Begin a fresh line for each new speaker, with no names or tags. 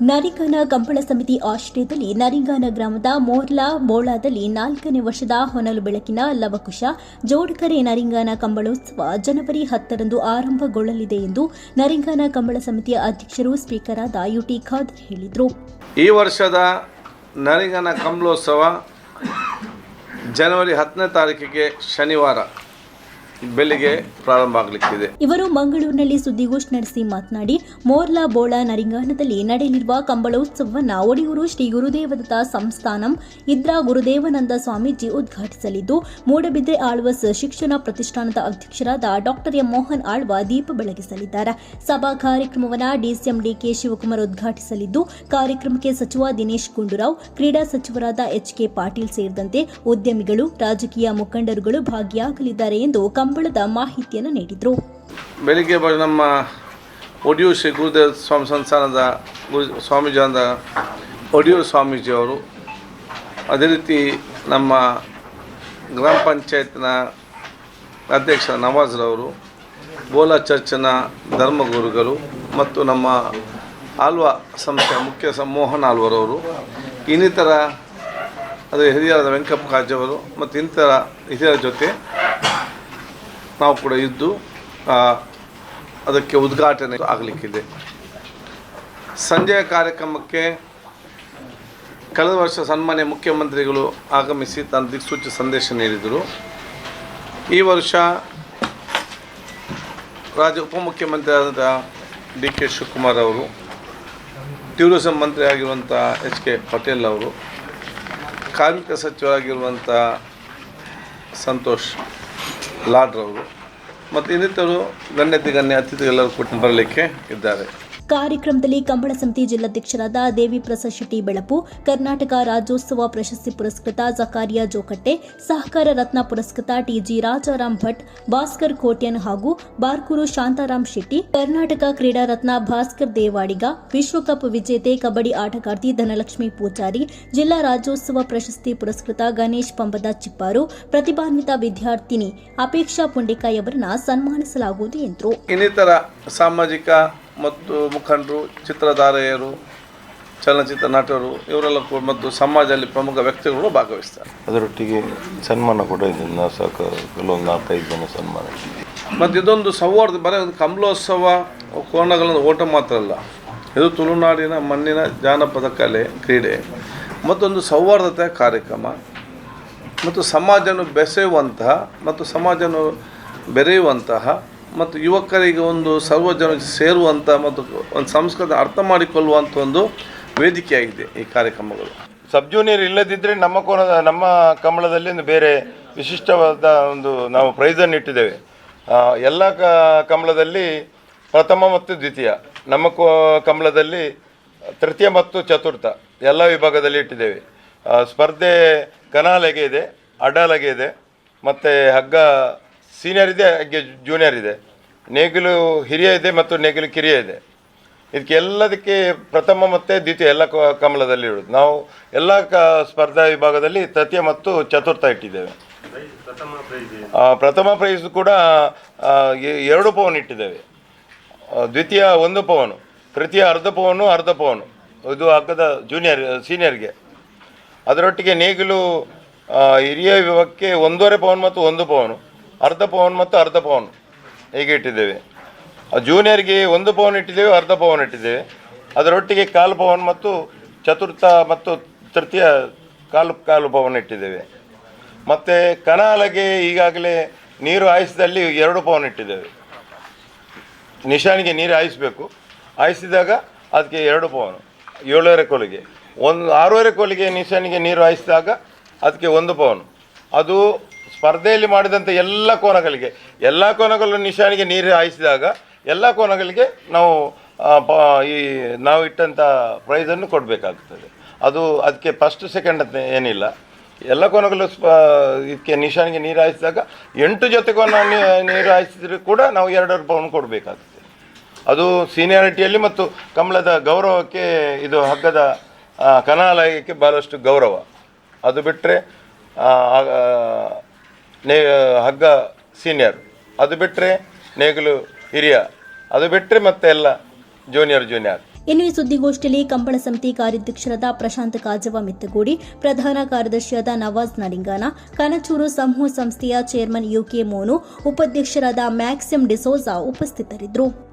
ನರಿಂಗಾನ ಕಂಬಳ ಸಮಿತಿ ಆಶ್ರಯದಲ್ಲಿ ನರಿಂಗಾನ ಗ್ರಾಮದ ಮೋರ್ಲಾ ಬೋಳಾದಲ್ಲಿ 4ನೇ ವರ್ಷದ ಹೊನಲು ಬೆಳಕಿನ ಲವಕುಶ ಜೋಡಕರೆ ನರಿಂಗಾನ ಕಂಬಳೋತ್ಸವ ಜನವರಿ 10ರಂದು ಆರಂಭಗೊಳ್ಳಲಿದೆ ಎಂದು ನರಿಂಗಾನ ಕಂಬಳ ಸಮಿತಿಯ ಅಧ್ಯಕ್ಷರು ಸ್ಪೀಕರ್ ಆದ ಯುಟಿ ಖಾದರ್ ಹೇಳಿದರು.
ಈ ವರ್ಷದ ನರಿಂಗಾನ ಕಂಬಳೋತ್ಸವ ಜನವರಿ 10ನೇ ತಾರೀಕಿಗೆ ಶನಿವಾರ ಬೆಳಿಗ್ಗೆ ಪ್ರಾರಂಭ ಆಗಲಿಕ್ಕಿದೆ.
ಇವರು ಮಂಗಳೂರಿನಲ್ಲಿ ಸುದ್ದಿಗೋಷ್ಠಿ ನಡೆಸಿ ಮಾತನಾಡಿ, ಮೋರ್ಲಾ ಬೋಳ ನರಿಂಗಾನದಲ್ಲಿ ನಡೆಯಲಿರುವ ಕಂಬಳೋತ್ಸವವನ್ನು ಒಡಿಯೂರು ಶ್ರೀ ಗುರುದೇವದತ್ತ ಸಂಸ್ಥಾನಂ ಇದ್ರಾ ಗುರುದೇವಾನಂದ ಸ್ವಾಮೀಜಿ ಉದ್ಘಾಟಿಸಲಿದ್ದು, ಮೂಡಬಿದ್ರೆ ಆಳ್ವಾಸ್ ಶಿಕ್ಷಣ ಪ್ರತಿಷ್ಠಾನದ ಅಧ್ಯಕ್ಷರಾದ ಡಾಕ್ಟರ್ ಎಂ ಮೋಹನ್ ಆಳ್ವ ದೀಪ ಬೆಳಗಿಸಲಿದ್ದಾರೆ. ಸಭಾ ಕಾರ್ಯಕ್ರಮವನ್ನು ಡಿಸಿಎಂ ಡಿಕೆ ಶಿವಕುಮಾರ್ ಉದ್ಘಾಟಿಸಲಿದ್ದು, ಕಾರ್ಯಕ್ರಮಕ್ಕೆ ಸಚಿವ ದಿನೇಶ್ ಗುಂಡೂರಾವ್, ಕ್ರೀಡಾ ಸಚಿವರಾದ ಎಚ್ಕೆ ಪಾಟೀಲ್ ಸೇರಿದಂತೆ ಉದ್ಯಮಿಗಳು, ರಾಜಕೀಯ ಮುಖಂಡರುಗಳು ಭಾಗಿಯಾಗಲಿದ್ದಾರೆ ಎಂದು ಕಂಬಳದ ಮಾಹಿತಿಯನ್ನು ನೀಡಿದರು.
ಬೆಳಿಗ್ಗೆ ನಮ್ಮ ಒಡಿಯೂರು ಶ್ರೀ ಗುರುದೇವ ಸ್ವಾಮಿ ಸಂಸ್ಥಾನದ ಸ್ವಾಮೀಜಿಯಾದ ಒಡಿಯೂರು ಸ್ವಾಮೀಜಿಯವರು, ಅದೇ ರೀತಿ ನಮ್ಮ ಗ್ರಾಮ ಪಂಚಾಯತ್ನ ಅಧ್ಯಕ್ಷ ನವಾಜ್ರವರು, ಬೋಲಾ ಚರ್ಚ್ನ ಧರ್ಮಗುರುಗಳು ಮತ್ತು ನಮ್ಮ ಆಳ್ವಾ ಸಂಸ್ಥೆಯ ಮುಖ್ಯ ಮೋಹನ್ ಆಳ್ವರವರು, ಇನ್ನಿತರ ಅದು ಹಿರಿಯರಾದ ವೆಂಕಪ್ಪ ಕಾಜವರು ಮತ್ತು ಇನ್ನಿತರ ಹಿರಿಯರ ಜೊತೆ ನಾವು ಕೂಡ ಇದ್ದು ಅದಕ್ಕೆ ಉದ್ಘಾಟನೆ ಆಗಲಿಕ್ಕಿದೆ. ಸಂಜೆಯ ಕಾರ್ಯಕ್ರಮಕ್ಕೆ ಕಳೆದ ವರ್ಷ ಸನ್ಮಾನ್ಯ ಮುಖ್ಯಮಂತ್ರಿಗಳು ಆಗಮಿಸಿ ತನ್ನ ದಿಕ್ಸೂಚಿ ಸಂದೇಶ ನೀಡಿದರು. ಈ ವರ್ಷ ರಾಜ್ಯ ಉಪಮುಖ್ಯಮಂತ್ರಿಯಾದ ಡಿ ಕೆ ಶಿವಕುಮಾರ್ ಅವರು, ಟೂರಿಸಂ ಮಂತ್ರಿ ಆಗಿರುವಂಥ ಎಚ್ ಕೆ ಪಾಟೀಲ್ ಅವರು, ಕಾರ್ಮಿಕ ಸಚಿವರಾಗಿರುವಂಥ ಸಂತೋಷ್ ಲಾಡ್ರವರು ಮತ್ತು ಇನ್ನಿತರು ಗಣ್ಯ ಅತಿಥಿಗಳೆಲ್ಲರೂ ಕೂಡ ಬರಲಿಕ್ಕೆ ಇದ್ದಾರೆ.
ಕಾರ್ಯಕ್ರಮದಲ್ಲಿ ಕಂಬಳ ಸಮಿತಿ ಜಿಲ್ಲಾಧ್ಯಕ್ಷರಾದ ದೇವಿ ಪ್ರಸಾದ್ ಶೆಟ್ಟಿ ಬೆಳಪು, ಕರ್ನಾಟಕ ರಾಜ್ಯೋತ್ಸವ ಪ್ರಶಸ್ತಿ ಪುರಸ್ಕೃತ ಜಕಾರಿಯಾ ಜೋಕಟ್ಟೆ, ಸಹಕಾರ ರತ್ನ ಪುರಸ್ಕೃತ ಟಿಜಿ ರಾಜಾರಾಮ್ ಭಟ್, ಭಾಸ್ಕರ್ ಕೋಟ್ಯನ್ ಹಾಗೂ ಬಾರ್ಕೂರು ಶಾಂತಾರಾಮ್ ಶೆಟ್ಟಿ, ಕರ್ನಾಟಕ ಕ್ರೀಡಾ ರತ್ನ ಭಾಸ್ಕರ್ ದೇವಾಡಿಗ, ವಿಶ್ವಕಪ್ ವಿಜೇತೆ ಕಬಡ್ಡಿ ಆಟಗಾರ್ತಿ ಧನಲಕ್ಷ್ಮಿ ಪೂಜಾರಿ, ಜಿಲ್ಲಾ ರಾಜ್ಯೋತ್ಸವ ಪ್ರಶಸ್ತಿ ಪುರಸ್ಕೃತ ಗಣೇಶ್ ಪಂಬದ ಚಿಪ್ಪಾರು, ಪ್ರತಿಭಾನ್ವಿತ ವಿದ್ಯಾರ್ಥಿನಿ ಅಪೇಕ್ಷಾ ಪುಂಡಿಕಾಯಿ ಅವರನ್ನು ಸನ್ಮಾನಿಸಲಾಗುವುದು ಎಂದರು.
ಇನ್ನಿತರ ಸಾಮಾಜಿಕ ಮತ್ತು ಮುಖಂಡರು, ಚಿತ್ರಧಾರೆಯರು, ಚಲನಚಿತ್ರ ನಟರು ಇವರೆಲ್ಲ ಮತ್ತು ಸಮಾಜದಲ್ಲಿ ಪ್ರಮುಖ ವ್ಯಕ್ತಿಗಳು ಭಾಗವಹಿಸ್ತಾರೆ.
ಅದರೊಟ್ಟಿಗೆ ಸನ್ಮಾನ ಕೂಡ ಇದೆ. ಕೆಲವೊಂದು 4-5 ಜನ ಸನ್ಮಾನ.
ಮತ್ತು ಇದೊಂದು ಸೌಹಾರ್ದ, ಬರೀ ಒಂದು ಕಂಬಳೋತ್ಸವ ಕೋಣಗಳನ್ನು ಓಟ ಮಾತ್ರ ಅಲ್ಲ, ಇದು ತುಳುನಾಡಿನ ಮಣ್ಣಿನ ಜಾನಪದ ಕಲೆ, ಕ್ರೀಡೆ ಮತ್ತೊಂದು ಸೌಹಾರ್ದತೆಯ ಕಾರ್ಯಕ್ರಮ ಮತ್ತು ಸಮಾಜವನ್ನು ಬೆಸೆಯುವಂತಹ ಮತ್ತು ಸಮಾಜವನ್ನು ಬೆರೆಯುವಂತಹ ಮತ್ತು ಯುವಕರಿಗೆ ಒಂದು ಸರ್ವಜನ ಸೇರುವಂಥ ಮತ್ತು ಒಂದು ಸಂಸ್ಕೃತಿ ಅರ್ಥ ಮಾಡಿಕೊಳ್ಳುವಂಥ ಒಂದು ವೇದಿಕೆಯಾಗಿದೆ ಈ ಕಾರ್ಯಕ್ರಮಗಳು.
ಸಬ್ ಜೂನಿಯರ್ ಇಲ್ಲದಿದ್ದರೆ ನಮ್ಮ ಕಂಬಳದಲ್ಲಿ ಒಂದು ಬೇರೆ ವಿಶಿಷ್ಟವಾದ ಒಂದು ನಾವು ಪ್ರೈಸನ್ನು ಇಟ್ಟಿದ್ದೇವೆ. ಎಲ್ಲ ಕಂಬಳದಲ್ಲಿ ಪ್ರಥಮ ಮತ್ತು ದ್ವಿತೀಯ, ನಮ್ಮ ಕಂಬಳದಲ್ಲಿ ತೃತೀಯ ಮತ್ತು ಚತುರ್ಥ ಎಲ್ಲ ವಿಭಾಗದಲ್ಲಿ ಇಟ್ಟಿದ್ದೇವೆ. ಸ್ಪರ್ಧೆ ಕನಾಲೆಗೆ ಇದೆ, ಅಡ್ಡಾಲೆಗೆ ಇದೆ, ಮತ್ತು ಹಗ್ಗ ಸೀನಿಯರ್ ಇದೆ, ಹಾಗೆ ಜೂನಿಯರ್ ಇದೆ, ನೇಗಿಲು ಹಿರಿಯ ಇದೆ ಮತ್ತು ನೇಗಿಲು ಕಿರಿಯ ಇದೆ. ಇದಕ್ಕೆ ಎಲ್ಲದಕ್ಕೆ ಪ್ರಥಮ ಮತ್ತು ದ್ವಿತೀಯ ಎಲ್ಲ ಕಂಬಳದಲ್ಲಿ ಇರೋದು. ನಾವು ಎಲ್ಲ ಸ್ಪರ್ಧಾ ವಿಭಾಗದಲ್ಲಿ ತೃತೀಯ ಮತ್ತು ಚತುರ್ಥ ಇಟ್ಟಿದ್ದೇವೆ. ಪ್ರಥಮ ಪ್ರೈಸ್ ಕೂಡ 2 ಪವನ್ ಇಟ್ಟಿದ್ದೇವೆ, ದ್ವಿತೀಯ 1 ಪವನು, ತೃತೀಯ ಅರ್ಧ ಪವನು, ಇದು ಹಗ್ಗದ ಸೀನಿಯರ್ಗೆ. ಅದರೊಟ್ಟಿಗೆ ನೇಗಿಲು ಹಿರಿಯ ವಿಭಾಗಕ್ಕೆ 1.5 ಪವನ್ ಮತ್ತು 1 ಪವನು, ಅರ್ಧ ಪವನ್ ಮತ್ತು ಅರ್ಧ ಪವನ್ ಹೀಗೆ ಇಟ್ಟಿದ್ದೇವೆ. ಜೂನಿಯರ್ಗೆ 1 ಪವನ್ ಇಟ್ಟಿದ್ದೇವೆ, ಅರ್ಧ ಪವನ್ ಇಟ್ಟಿದ್ದೇವೆ. ಅದರೊಟ್ಟಿಗೆ 1/4 ಪವನ್ ಮತ್ತು ಚತುರ್ಥ ಮತ್ತು ತೃತೀಯ 1/4 ಪವನ್ ಇಟ್ಟಿದ್ದೇವೆ. ಮತ್ತು ಕನಾಲಗೆ ಈಗಾಗಲೇ ನೀರು ಹಾಯಿಸಿದಲ್ಲಿ 2 ಪವನ್ ಇಟ್ಟಿದ್ದೇವೆ. ನಿಶಾನಿಗೆ ನೀರು ಹಾಯಿಸಬೇಕು, ಹಾಯಿಸಿದಾಗ ಅದಕ್ಕೆ 2 ಪವನು, 7.5 ಕೋಲಿಗೆ 6.5 ಕೋಲಿಗೆ ನಿಶಾನಿಗೆ ನೀರು ಹಾಯಿಸಿದಾಗ ಅದಕ್ಕೆ 1 ಪವನು. ಅದು ಸ್ಪರ್ಧೆಯಲ್ಲಿ ಮಾಡಿದಂಥ ಎಲ್ಲ ಕೋನಗಳು ನಿಶಾನಿಗೆ ನೀರು ಹಾಯಿಸಿದಾಗ ಎಲ್ಲ ಕೋನಗಳಿಗೆ ನಾವು ಇಟ್ಟಂಥ ಪ್ರೈಸನ್ನು ಕೊಡಬೇಕಾಗ್ತದೆ. ಅದಕ್ಕೆ ಫಸ್ಟ್ ಸೆಕೆಂಡ್ ಅಂತ ಏನಿಲ್ಲ, ಎಲ್ಲ ಕೋನಗಳು ಇದಕ್ಕೆ ನಿಶಾನಿಗೆ ನೀರು ಹಾಯಿಸಿದಾಗ 8 ಜೊತೆ ಕೋನ ನೀರು ಹಾಯಿಸಿದ್ರು ಕೂಡ ನಾವು 2.5 ಪವನ್ ಕೊಡಬೇಕಾಗ್ತದೆ. ಅದು ಸೀನಿಯಾರಿಟಿಯಲ್ಲಿ ಮತ್ತು ಕಂಬಳದ ಗೌರವಕ್ಕೆ, ಇದು ಹಗ್ಗದ ಕನಾಲಯಕ್ಕೆ ಭಾಳಷ್ಟು ಗೌರವ. ಅದು ಬಿಟ್ಟರೆ ಹಗ್ಗ ಸೀನಿಯರ್, ಅದು ಬಿಟ್ಟರೆ ನೇಗಿಲು ಹಿರಿಯ, ಅದು ಬಿಟ್ಟರೆ ಮತ್ತೆ ಎಲ್ಲ ಜೂನಿಯರ್.
ಇನ್ನು ಈ ಸುದ್ದಿಗೋಷ್ಠಿಯಲ್ಲಿ ಕಂಬಳ ಸಮಿತಿ ಕಾರ್ಯಾಧ್ಯಕ್ಷರಾದ ಪ್ರಶಾಂತ್ ಕಾಜವ ಮಿತ್ತಗೋಡಿ, ಪ್ರಧಾನ ಕಾರ್ಯದರ್ಶಿಯಾದ ನವಾಜ್ ನಡಿಂಗಾನ, ಕನಚೂರು ಸಮೂಹ ಸಂಸ್ಥೆಯ ಚೇರ್ಮನ್ ಯುಕೆ ಮೋನು, ಉಪಾಧ್ಯಕ್ಷರಾದ ಮ್ಯಾಕ್ಸಿಮ್ ಡಿಸೋಜಾ ಉಪಸ್ಥಿತರಿದ್ದರು.